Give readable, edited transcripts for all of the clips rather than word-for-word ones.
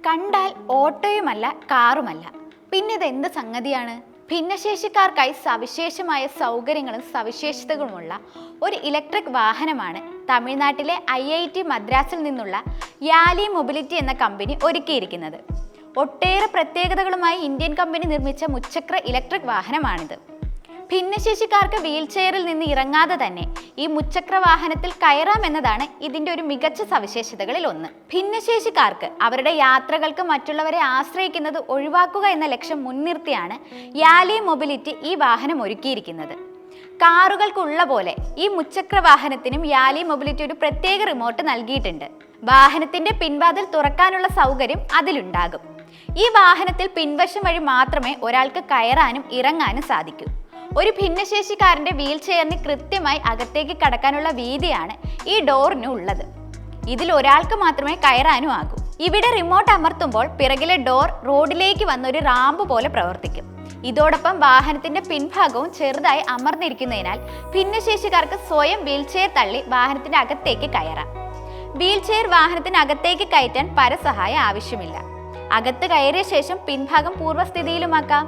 കണ്ടാൽ ഓട്ടോയുമല്ല കാറുമല്ല, പിന്നെ ഇതെന്ത് സംഗതിയാണ്? ഭിന്നശേഷിക്കാർക്കായി സവിശേഷമായ സൗകര്യങ്ങളും സവിശേഷതകളുമുള്ള ഒരു ഇലക്ട്രിക് വാഹനമാണ് തമിഴ്നാട്ടിലെ IIT മദ്രാസിൽ നിന്നുള്ള യാലി മൊബിലിറ്റി എന്ന കമ്പനി ഒരുക്കിയിരിക്കുന്നത്. ഒട്ടേറെ പ്രത്യേകതകളുമായി ഇന്ത്യൻ കമ്പനി നിർമ്മിച്ച മുച്ചക്ര ഇലക്ട്രിക് വാഹനമാണിത്. ഭിന്നശേഷിക്കാർക്ക് വീൽ ചെയറിൽ നിന്ന് ഇറങ്ങാതെ തന്നെ ഈ മുച്ചക്ര വാഹനത്തിൽ കയറാമെന്നതാണ് ഇതിൻ്റെ ഒരു മികച്ച സവിശേഷതകളിൽ ഒന്ന്. ഭിന്നശേഷിക്കാർക്ക് അവരുടെ യാത്രകൾക്ക് മറ്റുള്ളവരെ ആശ്രയിക്കുന്നത് ഒഴിവാക്കുക എന്ന ലക്ഷ്യം മുൻനിർത്തിയാണ് യാലി മൊബിലിറ്റി ഈ വാഹനം ഒരുക്കിയിരിക്കുന്നത്. കാറുകൾക്കുള്ള പോലെ ഈ മുച്ചക്ര വാഹനത്തിനും യാലി മൊബിലിറ്റി ഒരു പ്രത്യേക റിമോട്ട് നൽകിയിട്ടുണ്ട്. വാഹനത്തിന്റെ പിൻവാതിൽ തുറക്കാനുള്ള സൗകര്യം അതിലുണ്ടാകും. ഈ വാഹനത്തിൽ പിൻവശം വഴി മാത്രമേ ഒരാൾക്ക് കയറാനും ഇറങ്ങാനും സാധിക്കൂ. ഒരു ഭിന്നശേഷിക്കാരൻ്റെ വീൽ ചെയറിന് കൃത്യമായി അകത്തേക്ക് കടക്കാനുള്ള വീതിയാണ് ഈ ഡോറിന് ഉള്ളത്. ഇതിൽ ഒരാൾക്ക് മാത്രമേ കയറാനും ആകൂ. ഇവിടെ റിമോട്ട് അമർത്തുമ്പോൾ പിറകിലെ ഡോർ റോഡിലേക്ക് വന്നൊരു റാമ്പ് പോലെ പ്രവർത്തിക്കും. ഇതോടൊപ്പം വാഹനത്തിന്റെ പിൻഭാഗവും ചെറുതായി അമർന്നിരിക്കുന്നതിനാൽ ഭിന്നശേഷിക്കാർക്ക് സ്വയം വീൽ ചെയർ തള്ളി വാഹനത്തിന്റെ അകത്തേക്ക് കയറാം. വീൽ ചെയർ വാഹനത്തിന് അകത്തേക്ക് കയറ്റാൻ പരസഹായം ആവശ്യമില്ല. അകത്ത് കയറിയ ശേഷം പിൻഭാഗം പൂർവ്വസ്ഥിതിയിലുമാക്കാം.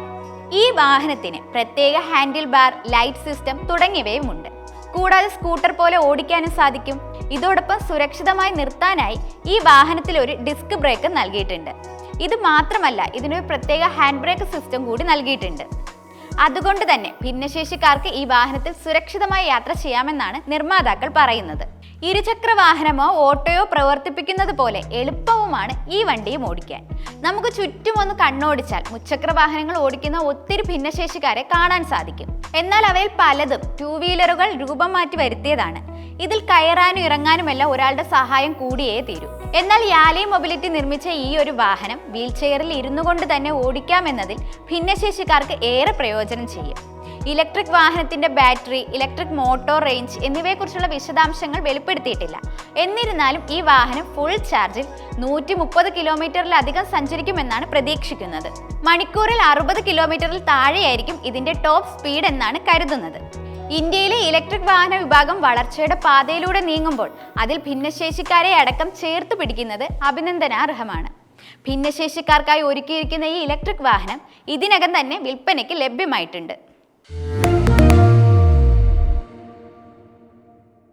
ഈ വാഹനത്തിന് പ്രത്യേക ഹാൻഡിൽ ബാർ, ലൈറ്റ് സിസ്റ്റം തുടങ്ങിയവയുമുണ്ട്. കൂടാതെ സ്കൂട്ടർ പോലെ ഓടിക്കാനും സാധിക്കും. ഇതോടൊപ്പം സുരക്ഷിതമായി നിർത്താനായി ഈ വാഹനത്തിൽ ഒരു ഡിസ്ക് ബ്രേക്ക് നൽകിയിട്ടുണ്ട്. ഇത് മാത്രമല്ല, ഇതിനൊരു പ്രത്യേക ഹാൻഡ് ബ്രേക്ക് സിസ്റ്റം കൂടി നൽകിയിട്ടുണ്ട്. അതുകൊണ്ട് തന്നെ ഭിന്നശേഷിക്കാർക്ക് ഈ വാഹനത്തിൽ സുരക്ഷിതമായി യാത്ര ചെയ്യാമെന്നാണ് നിർമ്മാതാക്കൾ പറയുന്നത്. ഇരുചക്ര വാഹനമോ ഓട്ടോയോ പ്രവർത്തിപ്പിക്കുന്നത് പോലെ എളുപ്പവുമാണ് ഈ വണ്ടിയും ഓടിക്കാൻ. നമുക്ക് ചുറ്റുമൊന്ന് കണ്ണോടിച്ചാൽ മുച്ചക്ര വാഹനങ്ങൾ ഓടിക്കുന്ന ഒത്തിരി ഭിന്നശേഷിക്കാരെ കാണാൻ സാധിക്കും. എന്നാൽ അവയിൽ പലതും 2 വീലറുകൾ രൂപം മാറ്റി വരുത്തിയതാണ്. ഇതിൽ കയറാനും ഇറങ്ങാനുമെല്ലാം ഒരാളുടെ സഹായം കൂടിയേ തീരൂ. എന്നാൽ യാലി മൊബിലിറ്റി നിർമ്മിച്ച ഈ ഒരു വാഹനം വീൽ ചെയറിൽ ഇരുന്നു കൊണ്ട് തന്നെ ഓടിക്കാമെന്നതിൽ ഭിന്നശേഷിക്കാർക്ക് ഏറെ പ്രയോജനം ചെയ്യും. ഇലക്ട്രിക് വാഹനത്തിന്റെ ബാറ്ററി, ഇലക്ട്രിക് മോട്ടോർ റേഞ്ച് എന്നിവയെക്കുറിച്ചുള്ള വിശദാംശങ്ങൾ വെളിപ്പെടുത്തിയിട്ടില്ല. എന്നിരുന്നാലും ഈ വാഹനം ഫുൾ ചാർജിൽ 130 കിലോമീറ്ററിലധികം സഞ്ചരിക്കുമെന്നാണ് പ്രതീക്ഷിക്കുന്നത്. മണിക്കൂറിൽ 60 കിലോമീറ്ററിൽ താഴെയായിരിക്കും ഇതിന്റെ ടോപ്പ് സ്പീഡ് എന്നാണ് കരുതുന്നത്. ഇന്ത്യയിലെ ഇലക്ട്രിക് വാഹന വിഭാഗം വളർച്ചയുടെ പാതയിലൂടെ നീങ്ങുമ്പോൾ അതിൽ ഭിന്നശേഷിക്കാരെ അടക്കം ചേർത്ത് പിടിക്കുന്നത് അഭിനന്ദനാർഹമാണ്. ഭിന്നശേഷിക്കാർക്കായി ഒരുക്കിയിരിക്കുന്ന ഈ ഇലക്ട്രിക് വാഹനം ഇതിനകം തന്നെ വിൽപ്പനയ്ക്ക് ലഭ്യമായിട്ടുണ്ട്.